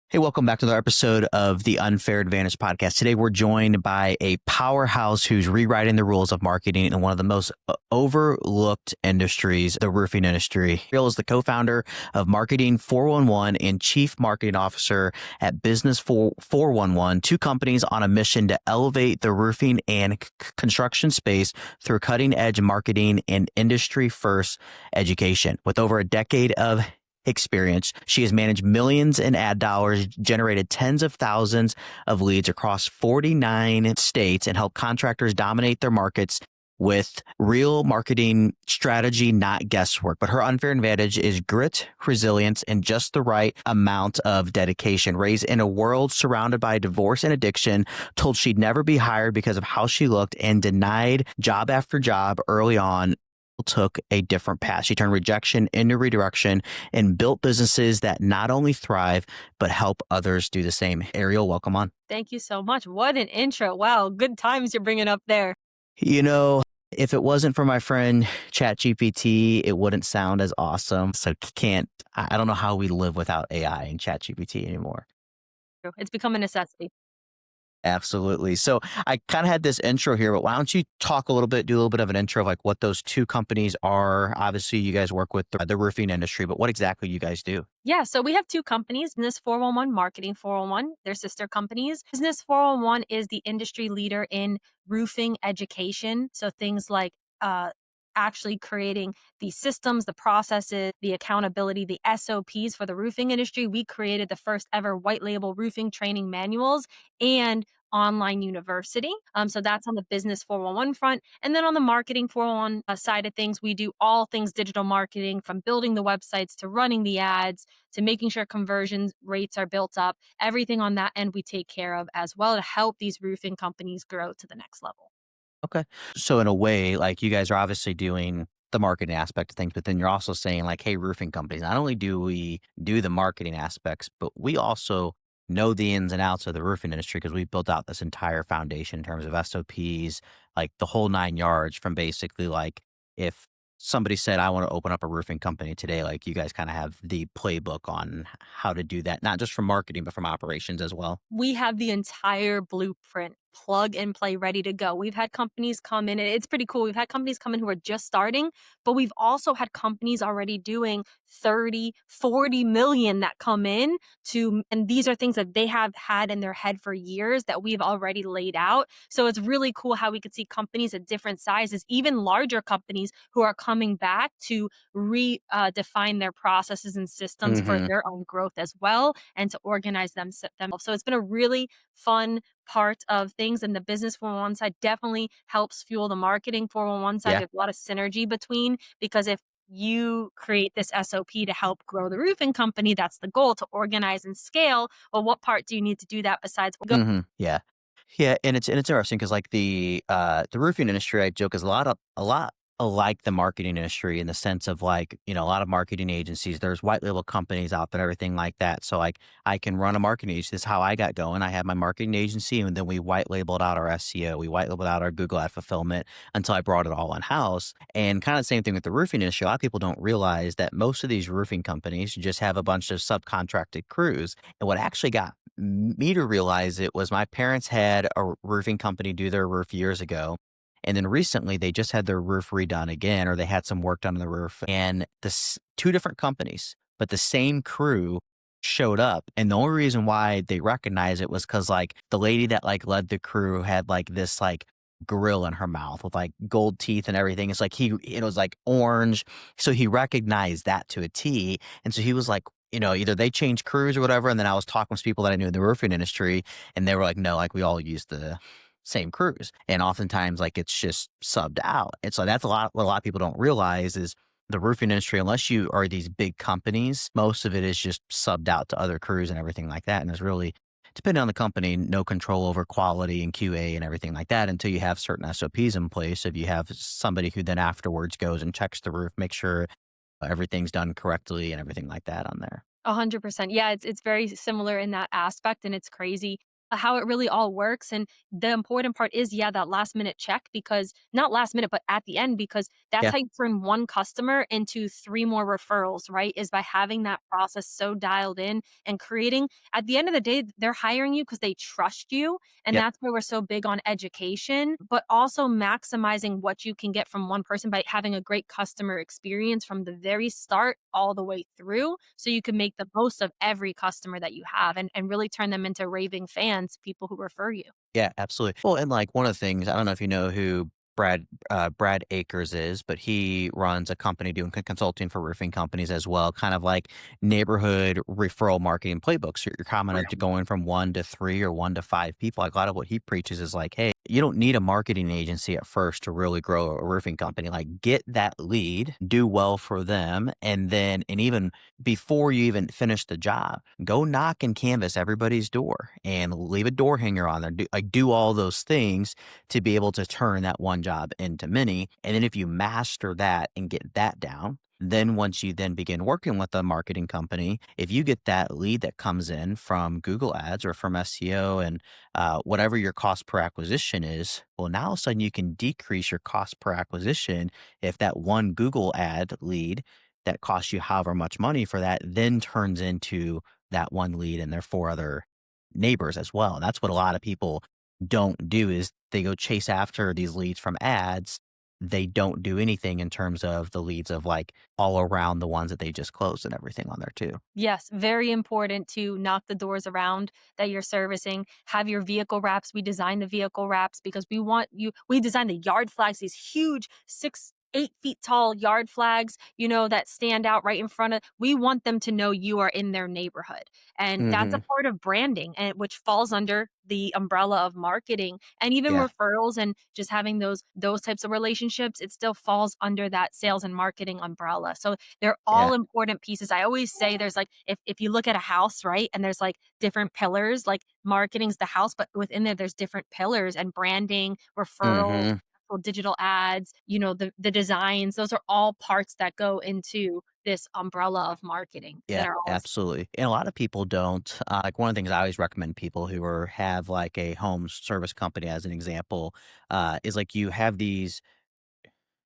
Hey, welcome back to another episode of the Unfair Advantage podcast. Today, we're joined by a powerhouse who's rewriting the rules of marketing in one of the most overlooked industries, the roofing industry. Ariel is the co-founder of Marketing 411 and Chief Marketing Officer at Business 411, two companies on a mission to elevate the roofing and construction space through cutting-edge marketing and industry-first education. With over a decade of experience, she has managed millions in ad dollars, generated tens of thousands of leads across 49 states, and helped contractors dominate their markets with real marketing strategy, not guesswork. But her unfair advantage is grit, resilience, and just the right amount of dedication. Raised in a world surrounded by divorce and addiction, told she'd never be hired because of how she looked, and denied job after job early on, took a different path. She turned rejection into redirection and built businesses that not only thrive, but help others do the same. Ariel, welcome on. Thank you so much. What an intro. Wow. Good times you're bringing up there. You know, if it wasn't for my friend ChatGPT, it wouldn't sound as awesome. So I don't know how we live without AI and ChatGPT anymore. It's become a necessity. Absolutely. So I kind of had this intro here, but why don't you do a little bit of an intro of like what those two companies are? Obviously, you guys work with the roofing industry, but what exactly you guys do? Yeah. So we have two companies, Business 411, Marketing 411. They're sister companies. Business 411 is the industry leader in roofing education. So things like actually creating the systems, the processes, the accountability, the SOPs for the roofing industry. We created the first ever white label roofing training manuals and online university. So that's on the Business 411 front. And then on the Marketing 411 side of things, we do all things digital marketing, from building the websites to running the ads to making sure conversion rates are built up. Everything on that end we take care of as well to help these roofing companies grow to the next level. Okay. So in a way, like you guys are obviously doing the marketing aspect of things, but then you're also saying like, hey, roofing companies, not only do we do the marketing aspects, but we also know the ins and outs of the roofing industry because we built out this entire foundation in terms of SOPs, like the whole 9 yards, from basically like if somebody said, I want to open up a roofing company today, like you guys kind of have the playbook on how to do that, not just from marketing, but from operations as well. We have the entire blueprint plug and play ready to go. We've had companies come in, and it's pretty cool. We've had companies come in who are just starting, but we've also had companies already doing 30, 40 million that come in and these are things that they have had in their head for years that we've already laid out. So it's really cool how we could see companies at different sizes, even larger companies who are coming back to redefine their processes and systems for Mm-hmm. their own growth as well, and to organize themselves. So it's been a really fun part of things, and the Business 411 side definitely helps fuel the Marketing 411 side. Yeah. There's a lot of synergy between, because if you create this SOP to help grow the roofing company, that's the goal, to organize and scale. Well, what part do you need to do that besides go? Mm-hmm. Yeah. Yeah, and it's interesting because like the roofing industry, I joke, is a lot alike the marketing industry in the sense of like, a lot of marketing agencies, there's white label companies out there, everything like that. So like I can run a marketing agency. This is how I got going. I had my marketing agency, and then we white labeled out our SEO. We white labeled out our Google ad fulfillment until I brought it all in house. And kind of the same thing with the roofing industry. A lot of people don't realize that most of these roofing companies just have a bunch of subcontracted crews. And what actually got me to realize it was my parents had a roofing company do their roof years ago. And then recently they just had their roof redone again, or they had some work done on the roof, and this two different companies, but the same crew showed up. And the only reason why they recognized it was because like the lady that like led the crew had like this like grill in her mouth with like gold teeth and everything. It's like it was like orange. So he recognized that to a T. And so he was like, either they changed crews or whatever. And then I was talking with people that I knew in the roofing industry, and they were like, no, like we all use the same crews. And oftentimes like it's just subbed out. And so that's what a lot of people don't realize is the roofing industry, unless you are these big companies, most of it is just subbed out to other crews and everything like that. And there's really, depending on the company, no control over quality and QA and everything like that until you have certain SOPs in place. If you have somebody who then afterwards goes and checks the roof, make sure everything's done correctly and everything like that on there. 100%. Yeah, it's very similar in that aspect, and it's crazy. how it really all works. And the important part is, yeah, that last minute check, because not last minute, but at the end, because that's Yeah. how you turn one customer into three more referrals, right? Is by having that process so dialed in and creating, at the end of the day, they're hiring you because they trust you. And Yep. that's why we're so big on education, but also maximizing what you can get from one person by having a great customer experience from the very start all the way through. So you can make the most of every customer that you have, and really turn them into raving fans, people who refer you. Yeah, absolutely. Well, and like one of the things, I don't know if you know who Brad Akers is, but he runs a company doing consulting for roofing companies as well, kind of like neighborhood referral marketing playbooks. You're kind of going from 1 to 3 or 1 to 5 people. Like a lot of what he preaches is like, hey, you don't need a marketing agency at first to really grow a roofing company. Like get that lead, do well for them, and even before you even finish the job, go knock and canvas everybody's door and leave a door hanger on there. Do all those things to be able to turn that one job into many. And then if you master that and get that down, then once you then begin working with a marketing company, if you get that lead that comes in from Google Ads or from SEO and whatever your cost per acquisition is, well, now all of a sudden you can decrease your cost per acquisition if that one Google ad lead that costs you however much money for that then turns into that one lead and their 4 other neighbors as well. And that's what a lot of people don't do is they go chase after these leads from ads. They don't do anything in terms of the leads of like all around the ones that they just closed and everything on there too. Yes, very important to knock the doors around that you're servicing. Have your vehicle wraps. We design the vehicle wraps because we design the yard flags, these huge 8 feet tall yard flags, that stand out right in front of. We want them to know you are in their neighborhood. And that's a Hmm. part of branding, and which falls under the umbrella of marketing, and even Yeah. referrals, and just having those types of relationships. It still falls under that sales and marketing umbrella. So they're Yeah. all important pieces. I always say there's like, if you look at a house, right? And there's like different pillars, like marketing's the house, but within there's different pillars, and branding, referral, Hmm. digital ads, the designs, those are all parts that go into this umbrella of marketing that Yeah, are all. absolutely. And a lot of people don't. Like one of the things I always recommend people who have like a home service company, as an example, is like you have these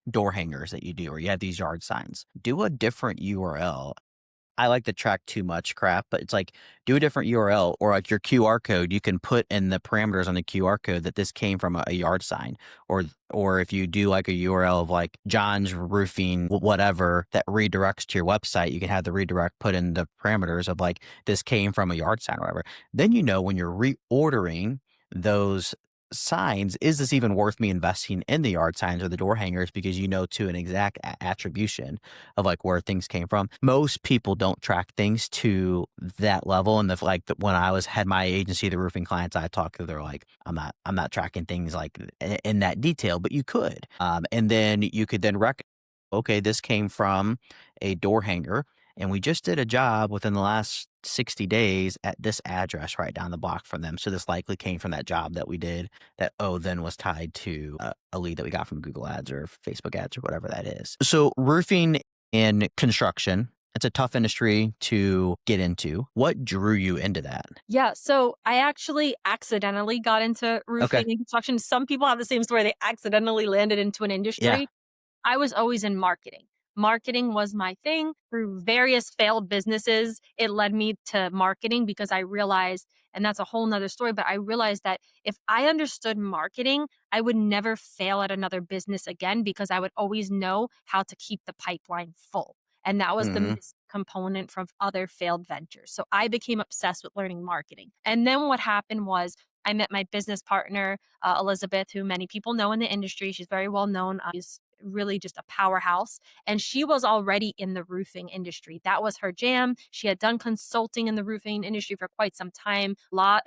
door hangers that you do, or you have these yard signs. Do a different URL. I like to track too much crap, but it's like do a different URL or like your QR code. You can put in the parameters on the QR code that this came from a yard sign, or if you do like a URL of like John's Roofing, whatever that redirects to your website, you can have the redirect put in the parameters of like this came from a yard sign or whatever. Then you know when you're reordering those signs, is this even worth me investing in the yard signs or the door hangers because you know to an exact attribution of like where things came from. Most people don't track things to that level. And when I had my agency, the roofing clients I talked to, they're like, I'm not tracking things like in that detail, but you could. And then you could then okay, this came from a door hanger. And we just did a job within the last 60 days at this address right down the block from them. So this likely came from that job that we did that, then was tied to a lead that we got from Google Ads or Facebook Ads or whatever that is. So roofing and construction, it's a tough industry to get into. What drew you into that? Yeah, so I actually accidentally got into Okay. roofing and construction. Some people have the same story. They accidentally landed into an Yeah. industry. I was always in marketing. Marketing was my thing. Through various failed businesses, it led me to marketing because I realized, and that's a whole nother story, but I realized that if I understood marketing, I would never fail at another business again because I would always know how to keep the pipeline full. And that was the Hmm. missing component from other failed ventures. So I became obsessed with learning marketing. And then what happened was I met my business partner, Elizabeth, who many people know in the industry. She's very well known. She's really just a powerhouse. And she was already in the roofing industry. That was her jam. She had done consulting in the roofing industry for quite some time.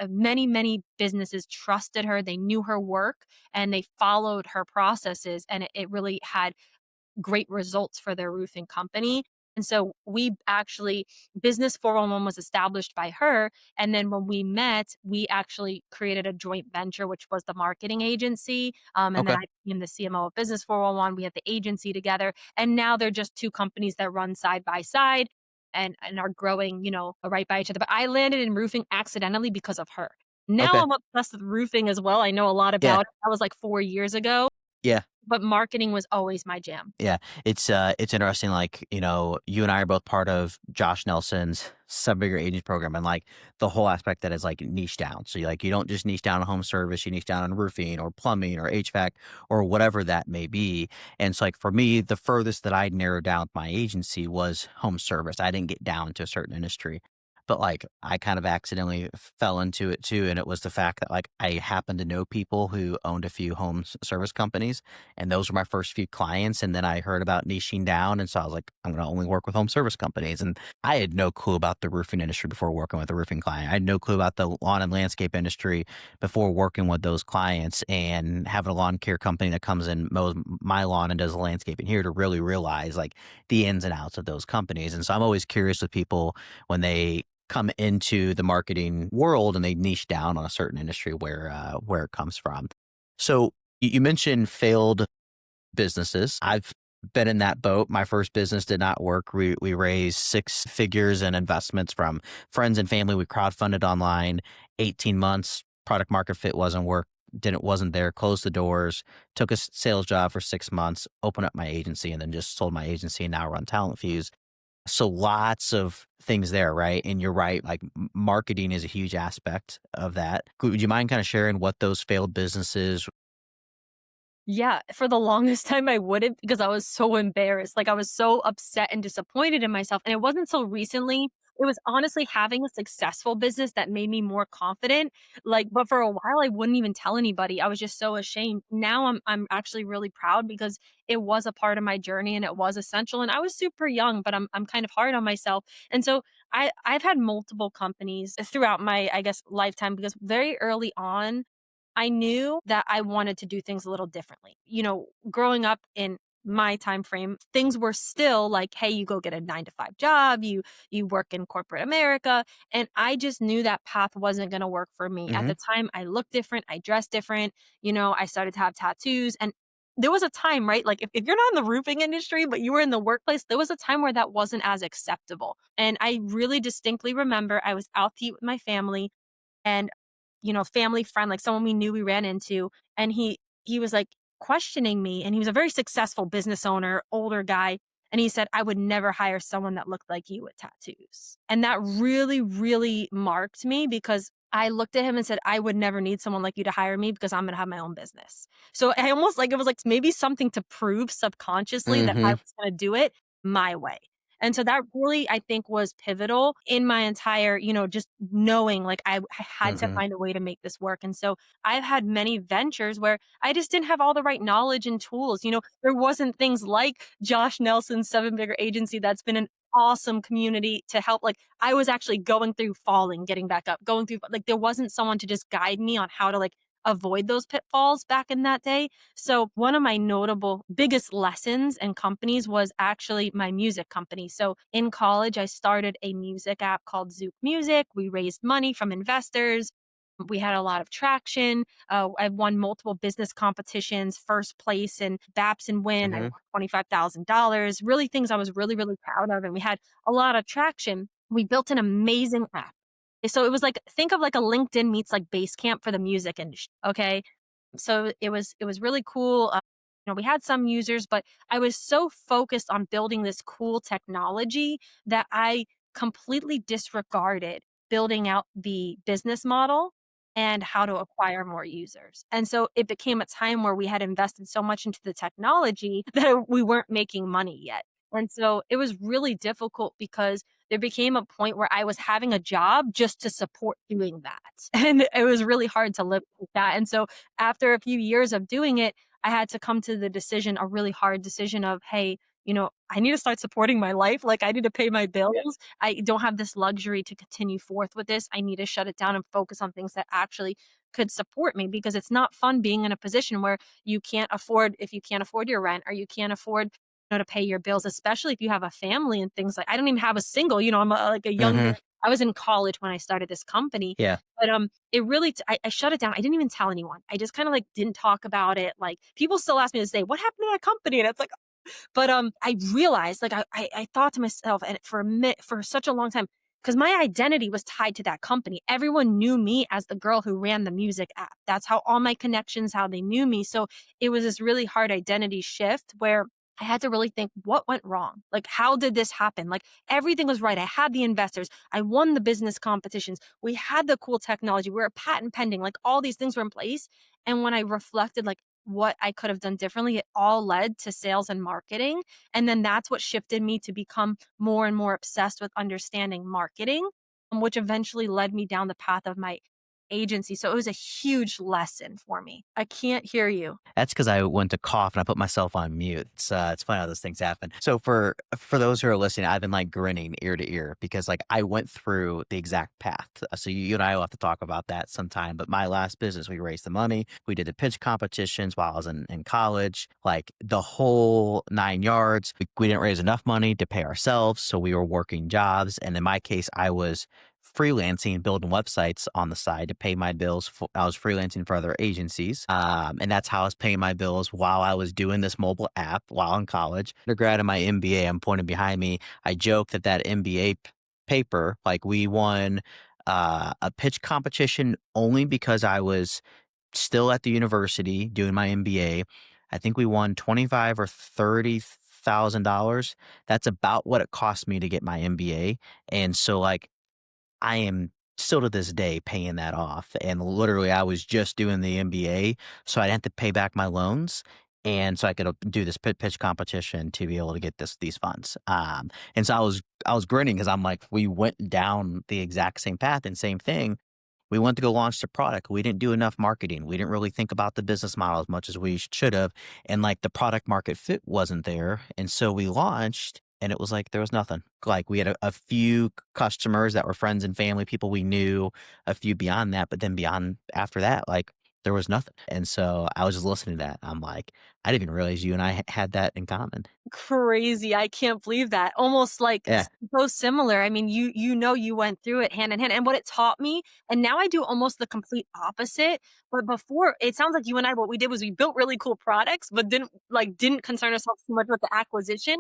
Many businesses trusted her. They knew her work and they followed her processes. And it really had great results for their roofing company. And so we actually, Business 411 was established by her. And then when we met, we actually created a joint venture, which was the marketing agency. And then Okay. I became the CMO of Business 411. We had the agency together. And now they're just two companies that run side by side and are growing, right by each other. But I landed in roofing accidentally because of her. Now Okay. I'm obsessed with roofing as well. I know a lot Yeah. about it. That was like 4 years ago, Yeah. but marketing was always my jam. Yeah, it's interesting. Like you and I are both part of Josh Nelson's seven-figure agents program, and like the whole aspect that is like niche down. So you don't just niche down on home service, you niche down on roofing or plumbing or HVAC or whatever that may be. And so like for me, the furthest that I narrowed down my agency was home service. I didn't get down to a certain industry. But like I kind of accidentally fell into it too. And it was the fact that like I happened to know people who owned a few service companies, and those were my first few clients. And then I heard about niching down. And so I was like, I'm going to only work with home service companies. And I had no clue about the roofing industry before working with a roofing client. I had no clue about the lawn and landscape industry before working with those clients, and having a lawn care company that comes and mows my lawn and does the landscaping here to really realize like the ins and outs of those companies. And so I'm always curious with people when they come into the marketing world and they niche down on a certain industry where it comes from. So you mentioned failed businesses. I've been in that boat. My first business did not work. We raised six figures in investments from friends and family. We crowdfunded online, 18 months, product market fit wasn't there, closed the doors, took a sales job for 6 months, opened up my agency, and then just sold my agency and now run Talent Fuse. So lots of things there, right? And you're right, like marketing is a huge aspect of that. Would you mind kind of sharing what those failed businesses? Yeah, for the longest time I wouldn't because I was so embarrassed. Like I was so upset and disappointed in myself. And it wasn't so recently. It was honestly having a successful business that made me more confident. Like, but for a while I wouldn't even tell anybody. I was just so ashamed. Now I'm actually really proud because it was a part of my journey and it was essential. And I was super young, but I'm kind of hard on myself. And so I've had multiple companies throughout my, I guess, lifetime because very early on I knew that I wanted to do things a little differently. Growing up in my time frame, things were still like, hey, you go get a 9 to 5 job, you work in corporate America. And I just knew that path wasn't gonna work for me. At Hmm. the time, I looked different, I dressed different, I started to have tattoos. And there was a time, right? Like if you're not in the roofing industry, but you were in the workplace, there was a time where that wasn't as acceptable. And I really distinctly remember I was out to eat with my family and family friend, like someone we knew we ran into, and he was like questioning me, and he was a very successful business owner, older guy, and he said, "I would never hire someone that looked like you with tattoos." And that really, really marked me because I looked at him and said, "I would never need someone like you to hire me because I'm gonna have my own business." So I almost like it was like maybe something to prove subconsciously that I Hmm. was gonna do it my way. And so that really, I think, was pivotal in my entire, just knowing like I had to Hmm. find a way to make this work. And so I've had many ventures where I just didn't have all the right knowledge and tools. There wasn't things like Josh Nelson's seven-figure agency that's been an awesome community to help. Like I was actually going through falling, getting back up, going through like there wasn't someone to just guide me on how to like avoid those pitfalls back in that day. So one of my notable biggest lessons and companies was actually my music company. So in college, I started a music app called Zook Music. We raised money from investors. We had a lot of traction. I won multiple business competitions, first place in BAPS and Win. I won Hmm. $25,000. Really things I was really, really proud of. And we had a lot of traction. We built an amazing app. So it was like, think of like a LinkedIn meets like Basecamp for the music industry. Okay. So it was really cool. We had some users, but I was so focused on building this cool technology that I completely disregarded building out the business model and how to acquire more users. And so it became a time where we had invested so much into the technology that we weren't making money yet. And so it was really difficult because there became a point where I was having a job just to support doing that. And it was really hard to live with that. And so after a few years of doing it, I had to come to the decision, a really hard decision of, hey, I need to start supporting my life. Like I need to pay my Yeah. bills. I don't have this luxury to continue forth with this. I need to shut it down and focus on things that actually could support me because it's not fun being in a position where if you can't afford your rent or you can't afford to pay your bills, especially if you have a family and things like I don't even have a single, I'm like a young Hmm. I was in college when I started this company, Yeah. but it really I shut it down. I didn't even tell anyone. I just kind of like didn't talk about it. Like people still ask me to say, "What happened to that company?" And it's like, but I realized like I thought to myself, and for such a long time, because my identity was tied to that company. Everyone knew me as the girl who ran the music app. That's how all my connections, how they knew me. So it was this really hard identity shift where I had to really think what went wrong? Like, how did this happen? Like, everything was right. I had the investors. I won the business competitions. We had the cool technology. We were patent pending. Like, all these things were in place. And when I reflected, like, what I could have done differently, it all led to sales and marketing. And then that's what shifted me to become more and more obsessed with understanding marketing, which eventually led me down the path of my agency. So it was a huge lesson for me. I can't hear you. That's because I went to cough and I put myself on mute. It's funny how those things happen. So for those who are listening, I've been like grinning ear to ear because like I went through the exact path. So you and I will have to talk about that sometime. But my last business, we raised the money, we did the pitch competitions while I was in college, like the whole 9 yards. We didn't raise enough money to pay ourselves, so we were working jobs. And in my case, I was freelancing, building websites on the side to pay my bills. I was freelancing for other agencies. And that's how I was paying my bills while I was doing this mobile app while in college. Undergrad and my MBA, I'm pointing behind me. I joke that MBA paper, like we won a pitch competition only because I was still at the university doing my MBA. I think we won 25 or $30,000. That's about what it cost me to get my MBA. And so like I am still to this day paying that off. And literally, I was just doing the MBA, so I didn't have to pay back my loans. And so I could do this pitch competition to be able to get these funds. And so I was grinning because I'm like, we went down the exact same path and same thing. We went to go launch the product. We didn't do enough marketing. We didn't really think about the business model as much as we should have. And like the product market fit wasn't there. And so we launched and it was like there was nothing. Like we had a few customers that were friends and family, people we knew, a few beyond that. But then beyond after that, like there was nothing. And so I was just listening to that. I'm like, I didn't even realize you and I had that in common. Crazy. I can't believe that. Almost like Yeah. so similar. I mean, you went through it hand in hand. And what it taught me, and now I do almost the complete opposite. But before, it sounds like you and I, what we did was we built really cool products, but didn't concern ourselves too much with the acquisition.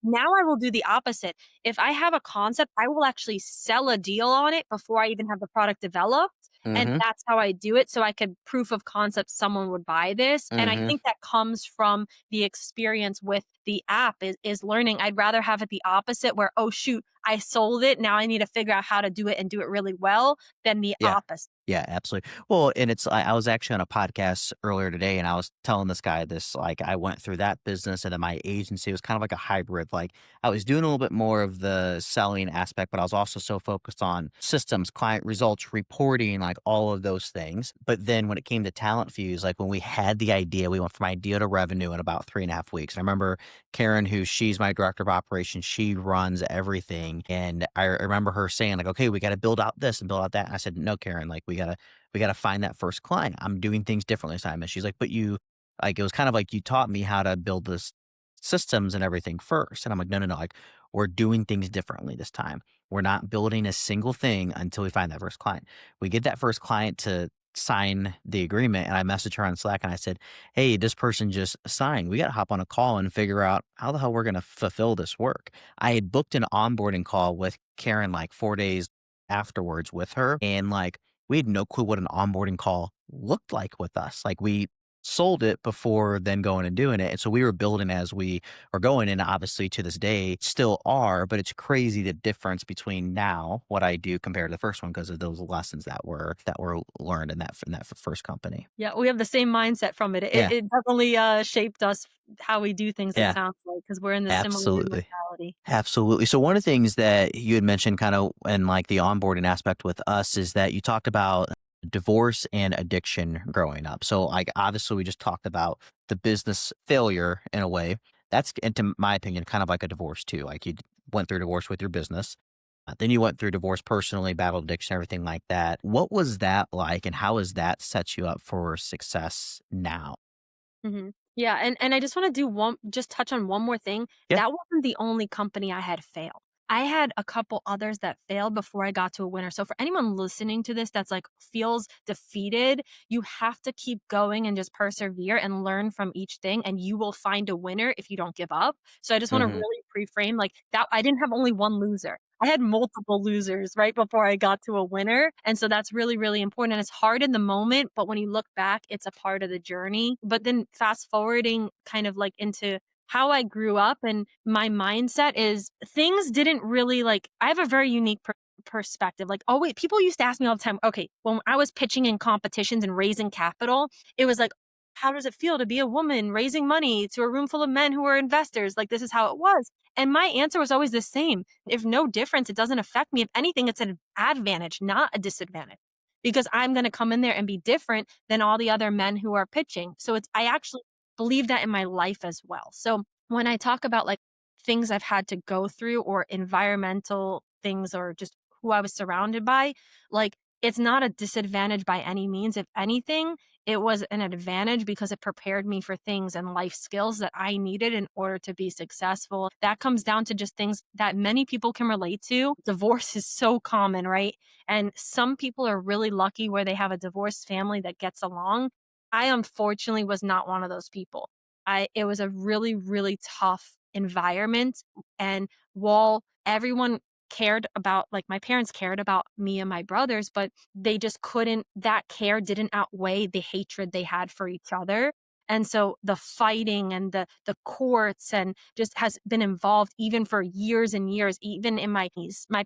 Now I will do the opposite. If I have a concept, I will actually sell a deal on it before I even have the product developed. And Mm-hmm. that's how I do it. So I could proof of concept someone would buy this. And I Mm-hmm. think that comes from the experience with the app is learning. I'd rather have it the opposite where, oh shoot, I sold it. Now I need to figure out how to do it and do it really well than the Yeah. opposite. Yeah, absolutely. Well, and I was actually on a podcast earlier today and I was telling this guy this, like I went through that business and then my agency was kind of like a hybrid. Like I was doing a little bit more of the selling aspect, but I was also so focused on systems, client results, reporting, like all of those things. But then when it came to Talent Fuse, like when we had the idea, we went from idea to revenue in about 3.5 weeks. And I remember Karen, she's my director of operations, she runs everything. And I remember her saying, like, okay, we got to build out this and build out that. And I said, no, Karen, like we gotta find that first client. I'm doing things differently this time. And she's like, but you like it was kind of like you taught me how to build this systems and everything first. And I'm like, no, no, no, like we're doing things differently this time. We're not building a single thing until we find that first client. We get that first client to sign the agreement and I messaged her on Slack and I said, hey, this person just signed. We got to hop on a call and figure out how the hell we're going to fulfill this work. I had booked an onboarding call with Karen like 4 days afterwards with her. And like, we had no clue what an onboarding call looked like with us. Like we sold it before then going and doing it. And so we were building as we are going. And obviously to this day still are, but it's crazy the difference between now what I do compared to the first one because of those lessons that were learned in that first company. Yeah, we have the same mindset from it. It, Yeah. it definitely shaped us how we do things, it Yeah. sounds like, because we're in the similar Absolutely. mentality. Absolutely. So one of the things that you had mentioned kind of in like the onboarding aspect with us is that you talked about divorce and addiction growing up. So like obviously we just talked about the business failure in a way. That's into my opinion kind of like a divorce too. Like you went through divorce with your business. Then you went through divorce personally, battled addiction, everything like that. What was that like and how has that set you up for success now? Yeah, and I just wanna do one just touch on one more thing. Yeah. That wasn't the only company I had failed. I had a couple others that failed before I got to a winner. So for anyone listening to this that's like feels defeated, you have to keep going and just persevere and learn from each thing and you will find a winner if you don't give up. So I just want to Mhm. really pre-frame like that I didn't have only one loser. I had multiple losers right before I got to a winner. And so that's really, really important. And it's hard in the moment, but when you look back, it's a part of the journey. But then fast forwarding kind of like into how I grew up and my mindset is things didn't really like I have a very unique perspective. Like, oh wait, people used to ask me all the time, okay, when I was pitching in competitions and raising capital, it was like, how does it feel to be a woman raising money to a room full of men who are investors? Like, this is how it was. And my answer was always the same. If no difference, it doesn't affect me. If anything, it's an advantage, not a disadvantage. Because I'm going to come in there and be different than all the other men who are pitching. So I actually believe that in my life as well. So when I talk about like things I've had to go through or environmental things or just who I was surrounded by, like it's not a disadvantage by any means. If anything, it was an advantage because it prepared me for things and life skills that I needed in order to be successful. That comes down to just things that many people can relate to. Divorce is so common, right? And some people are really lucky where they have a divorced family that gets along. I unfortunately was not one of those people. It was a really, really tough environment. And while everyone cared about, like my parents cared about me and my brothers, but they just couldn't, that care didn't outweigh the hatred they had for each other. And so the fighting and the courts and just has been involved even for years and years, even in my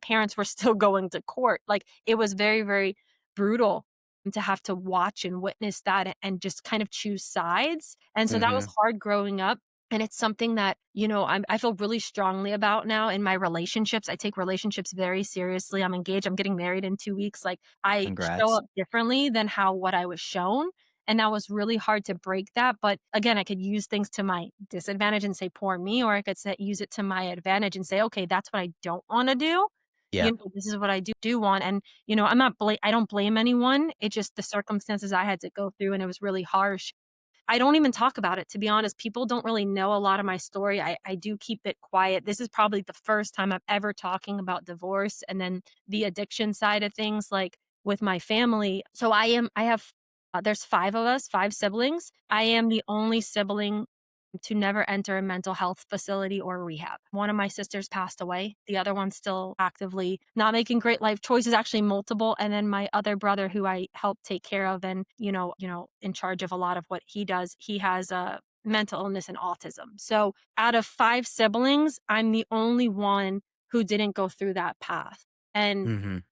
parents were still going to court. Like it was very, very brutal to have to watch and witness that and just kind of choose sides. And so that was Mhm. hard growing up. And it's something that, I feel really strongly about now in my relationships. I take relationships very seriously. I'm engaged. I'm getting married in 2 weeks. Like I show Congrats. up differently than what I was shown. And that was really hard to break that. But again, I could use things to my disadvantage and say, poor me, or I could use it to my advantage and say, okay, that's what I don't want to do. Yeah. This is what I do want. And I don't blame anyone. It just the circumstances I had to go through and it was really harsh. I don't even talk about it, to be honest. People don't really know a lot of my story. I do keep it quiet. This is probably the first time I'm ever talking about divorce and then the addiction side of things, like with my family. So I have, there's five of us, five siblings. I am the only sibling to never enter a mental health facility or rehab. One of my sisters passed away. The other one's still actively not making great life choices, actually multiple. And then my other brother who I help take care of and, in charge of a lot of what he does, he has a mental illness and autism. So out of five siblings, I'm the only one who didn't go through that path. And Mhm.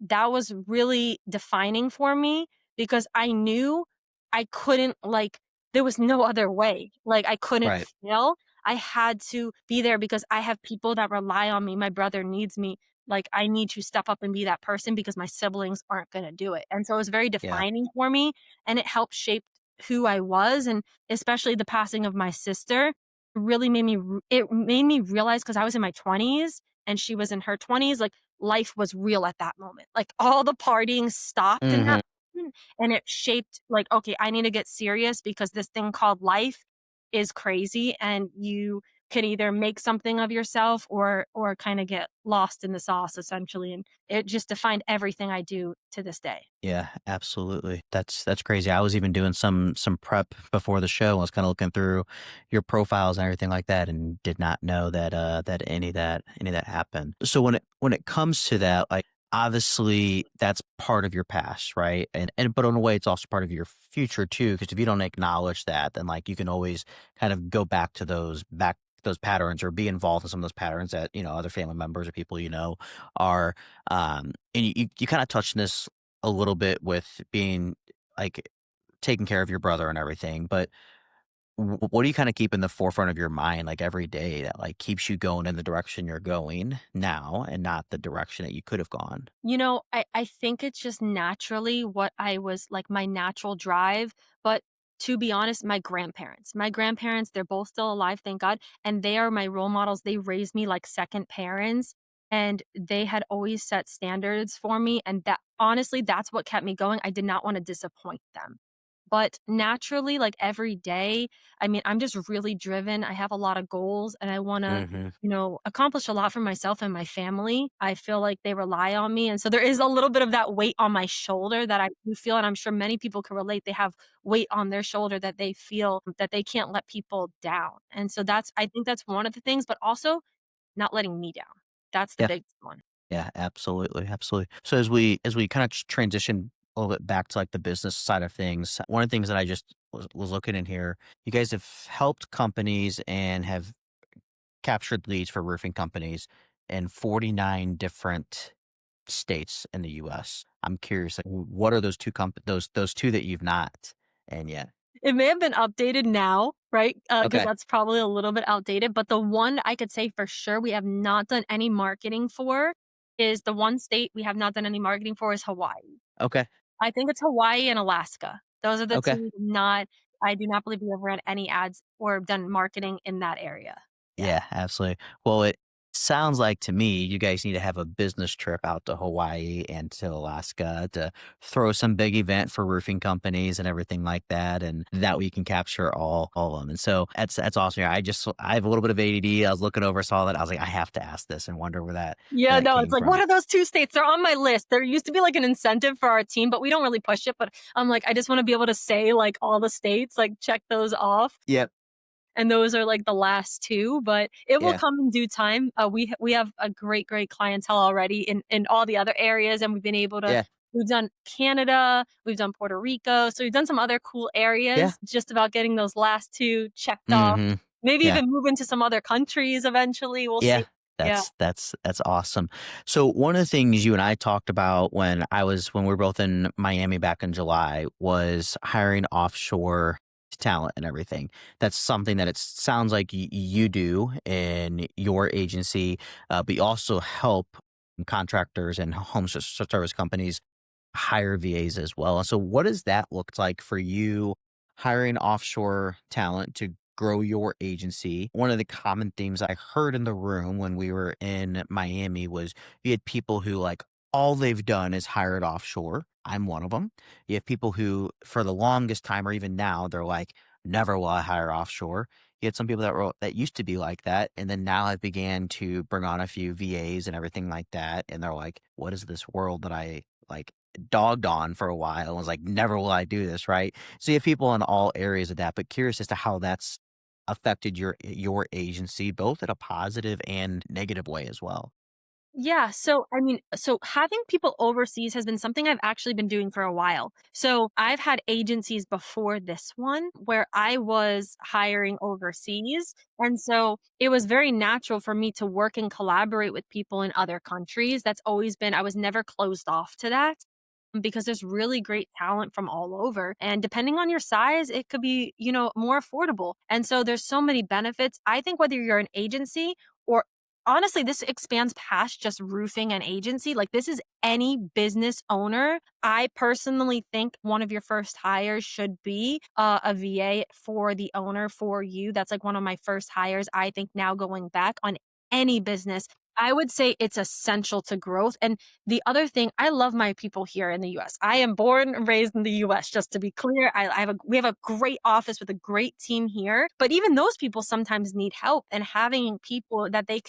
that was really defining for me because I knew I couldn't there was no other way. Like I couldn't Right. fail. I had to be there because I have people that rely on me. My brother needs me. Like I need to step up and be that person because my siblings aren't going to do it. And so it was very Yeah. defining for me and it helped shape who I was and especially the passing of my sister really it made me realize cuz I was in my 20s and she was in her 20s like life was real at that moment. Like all the partying stopped in that Mhm. moment and it shaped like, okay, I need to get serious because this thing called life is crazy and you can either make something of yourself or kind of get lost in the sauce essentially. And it just defined everything I do to this day. Yeah, absolutely. That's crazy. I was even doing some prep before the show. I was kind of looking through your profiles and everything like that, and did not know that that any of that happened. So when it comes to that, like obviously that's part of your past, right? And but in a way, it's also part of your future too. Because if you don't acknowledge that, then like you can always kind of go back to those patterns or be involved in some of those patterns that other family members or people are. And you kind of touched on this a little bit with being like taking care of your brother and everything, but what do you kind of keep in the forefront of your mind like every day that like keeps you going in the direction you're going now and not the direction that you could have gone? I think it's just naturally what I was like my natural drive. But to be honest, my grandparents, they're both still alive, thank God. And they are my role models. They raised me like second parents. And they had always set standards for me. And that honestly, that's what kept me going. I did not want to disappoint them. But naturally, like every day, I mean, I'm just really driven. I have a lot of goals and I want to, Mhm. accomplish a lot for myself and my family. I feel like they rely on me. And so there is a little bit of that weight on my shoulder that I do feel. And I'm sure many people can relate. They have weight on their shoulder that they feel that they can't let people down. And so I think that's one of the things, but also not letting me down. That's the Yeah. big one. Yeah, absolutely, absolutely. So as we kind of transition a little bit back to like the business side of things, one of the things that I just was looking in here, you guys have helped companies and have captured leads for roofing companies in 49 different states in the US. I'm curious, like, what are those those two that you've not and yet? It may have been updated now, right? Because Okay. that's probably a little bit outdated, but the one I could say for sure we have not done any marketing for is the one state we have not done any marketing for is Hawaii. Okay. I think it's Hawaii and Alaska. Those are the 2 Okay. we have not I do not believe we ever ran any ads or done marketing in that area. Yeah. Yeah, absolutely. Well, it sounds like to me you guys need to have a business trip out to Hawaii and to Alaska to throw some big event for roofing companies and everything like that, and that way you can capture all of them. And so that's awesome. I have a little bit of ADD. I was looking over, saw that. I was like, I have to ask this and wonder where Yeah, that no, it's came like, what from. are those 2 states? They're on my list. There used to be, like, an incentive for our team, but we don't really push it, but I'm like, I just wanna be able to say, like, all the states, like, check those off. Yep. And those are like the last 2, but it will Yeah. come in due time. We have a great clientele already in all the other areas, and we've been able to Yeah. we've done Canada, we've done Puerto Rico, so we've done some other cool Yeah. areas, just about getting those last 2 checked off. Mhm. Maybe Yeah. even move into some other countries eventually, we'll see. Yeah, Yeah. that's awesome. So one of the things you and I talked about when we were both in Miami back in July was hiring offshore talent and everything. That's something that it sounds like you do in your agency, but you also help contractors and service companies hire VAs as well. And so what does that look like for you hiring offshore talent to grow your agency? One of the common themes I heard in the room when we were in Miami was you had people who like all they've done is hired offshore. I'm one of them. You have people who for the longest time or even now they're like never will I hire offshore. You had some people that used to be like that, and then now have began to bring on a few VAs and everything like that, and they're like, "What is this world that I like dogged on for a while and was like, never will I do this, right? So you have people in all areas of that, but curious as to how that's affected your agency, both in a positive and negative way as well. Yeah, so I mean, so having people overseas has been something I've actually been doing for a while. So I've had agencies before this one where I was hiring overseas. And so it was very natural for me to work and collaborate with people in other countries. I was never closed off to that because there's really great talent from all over. And depending on your size, it could be, more affordable. And so there's so many benefits. I think whether you're an agency or honestly, this expands past just roofing and agency. Like, this is any business owner. I personally think one of your first hires should be a VA for the owner for you. That's like one of my first hires. I think now going back on any business, I would say it's essential to growth. And the other thing, I love my people here in the US. I am born and raised in the US, just to be clear. We have a great office with a great team here, but even those people sometimes need help, and having people that they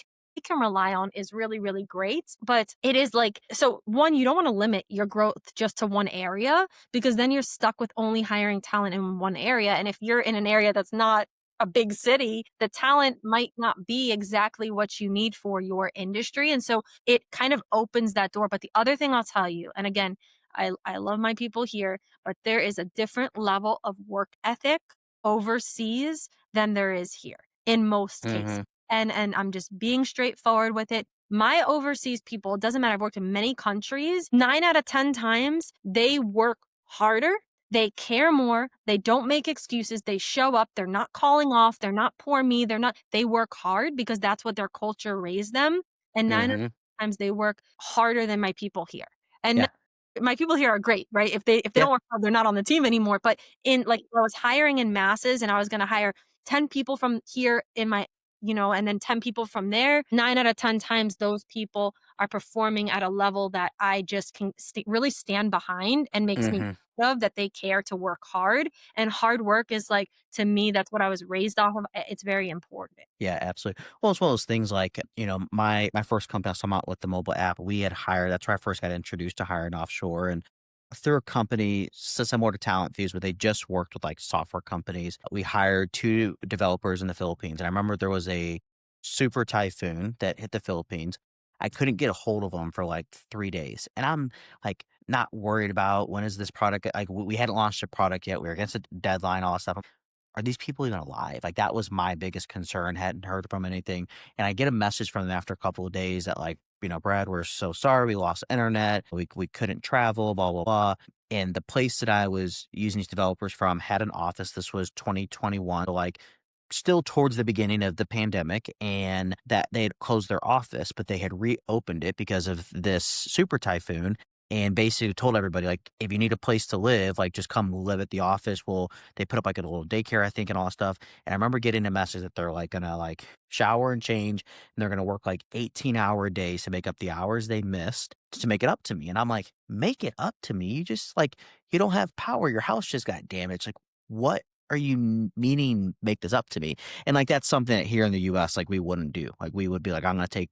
can rely on is really, really great. But it is like, so one, you don't want to limit your growth just to one area because then you're stuck with only hiring talent in one area. And if you're in an area that's not a big city, the talent might not be exactly what you need for your industry. And so it kind of opens that door. But the other thing I'll tell you, and again, I love my people here, but there is a different level of work ethic overseas than there is here in most cases. Mhm. And I'm just being straightforward with it. My overseas people, it doesn't matter, I've worked in many countries, 9 out of 10 times, they work harder, they care more, they don't make excuses, they show up, they're not calling off, they're not poor me, they work hard because that's what their culture raised them, and 9 out of Mhm. 10 times they work harder than my people here. And Yeah. my people here are great, right? If they Yeah. don't work hard, they're not on the team anymore. But in like I was hiring in masses and I was gonna hire 10 people from here in my and then 10 people from there, 9 out of 10 times those people are performing at a level that I just can really stand behind and makes me Mhm. proud of that they care to work hard. And hard work is like, to me, that's what I was raised off of. It's very important. Yeah, absolutely. Well, it's one of those things like, my first company I was talking about with the mobile app, we had hired, that's where I first got introduced to hiring offshore. And through a company similar to Talent Fuse, where they just worked with like software companies, we hired two developers in the Philippines. And I remember there was a super typhoon that hit the Philippines. I couldn't get a hold of them for like 3 days. And I'm like, not worried about when is this product, like we hadn't launched a product yet. We were against a deadline, all that stuff. Are these people even alive? Like, that was my biggest concern, hadn't heard from anything, and I get a message from them after a couple of days that, like, "Brad, we're so sorry, we lost internet, we couldn't travel, blah, blah, blah," and the place that I was using these developers from had an office. This was 2021, like, still towards the beginning of the pandemic, and that they had closed their office, but they had reopened it because of this super typhoon, and basically told everybody, like, "If you need a place to live, like, just come live at the office. Well, they put up, like, a little daycare, I think, and all that stuff, and I remember getting a message that they're, like, gonna, like, shower and change, and they're gonna work, like, 18-hour days to make up the hours they missed to make it up to me, and I'm like, "Make it up to me? You just, like, you don't have power, your house just got damaged, like, what are you meaning make this up to me?" And, like, that's something that here in the US, like, we wouldn't do. Like, we would be like, "I'm gonna take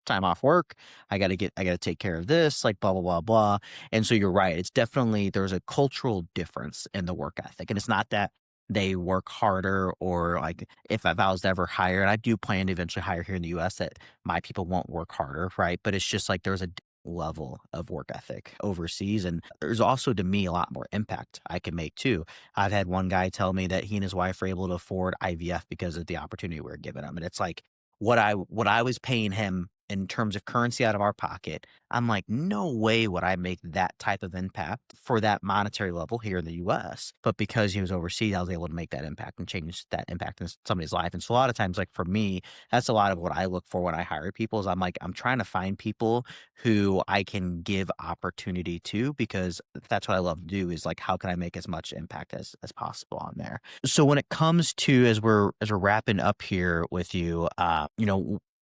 time off work. I gotta take care of this, like blah, blah, blah, blah." And so you're right. It's definitely, there's a cultural difference in the work ethic. And it's not that they work harder, or like, if I was to ever hire, and I do plan to eventually hire here in the US, that my people won't work harder, right? But it's just like there's a level of work ethic overseas. And there's also, to me, a lot more impact I can make too. I've had one guy tell me that he and his wife were able to afford IVF because of the opportunity we were giving him. And it's like, what I was paying him in terms of currency out of our pocket, I'm like, no way would I make that type of impact for that monetary level here in the US. But because he was overseas, I was able to make that impact and change that impact in somebody's life. And so a lot of times, like for me, that's a lot of what I look for when I hire people is I'm like, I'm trying to find people who I can give opportunity to, because that's what I love to do, is like, how can I make as much impact as possible on there? So when it comes to, as we're wrapping up here with you,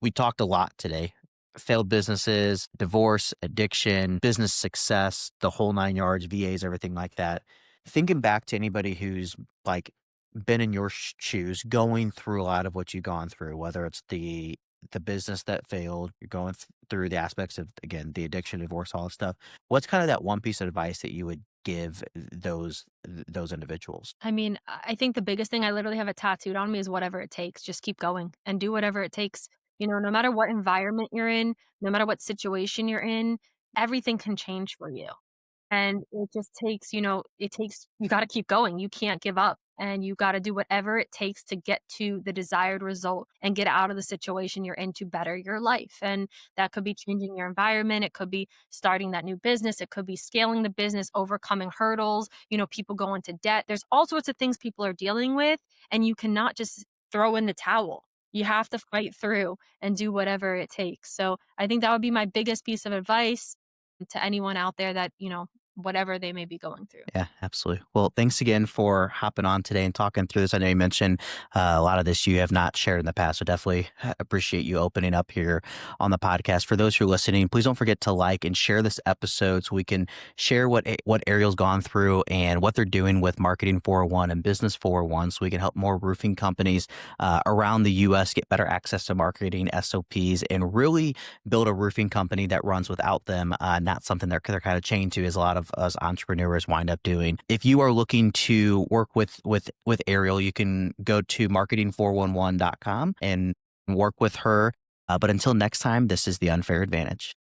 we talked a lot today. Failed businesses, divorce, addiction, business success, the whole 9 yards, VAs, everything like that. Thinking back to anybody who's like been in your shoes, going through a lot of what you've gone through, whether it's the business that failed, you're going through the aspects of, again, the addiction, divorce, all that stuff. What's kind of that one piece of advice that you would give those individuals? I mean, I think the biggest thing, I literally have it tattooed on me, is whatever it takes. Just keep going and do whatever it takes. No matter what environment you're in, no matter what situation you're in, everything can change for you. And it just takes, you gotta keep going. You can't give up, and you gotta do whatever it takes to get to the desired result and get out of the situation you're in to better your life. And that could be changing your environment, it could be starting that new business, it could be scaling the business, overcoming hurdles, people go into debt. There's all sorts of things people are dealing with, and you cannot just throw in the towel. You have to fight through and do whatever it takes. So, I think that would be my biggest piece of advice to anyone out there that, whatever they may be going through. Yeah, absolutely. Well, thanks again for hopping on today and talking through this. I know you mentioned a lot of this you have not shared in the past, so definitely appreciate you opening up here on the podcast. For those who are listening, please don't forget to like and share this episode so we can share what Ariel's gone through and what they're doing with Marketing 401 and Business 401, so we can help more roofing companies around the U.S. get better access to marketing SOPs and really build a roofing company that runs without them, not something they're kind of chained to, as a lot of us entrepreneurs wind up doing. If you are looking to work with Ariel, you can go to marketing411.com and work with her. But until next time, this is The Unfair Advantage.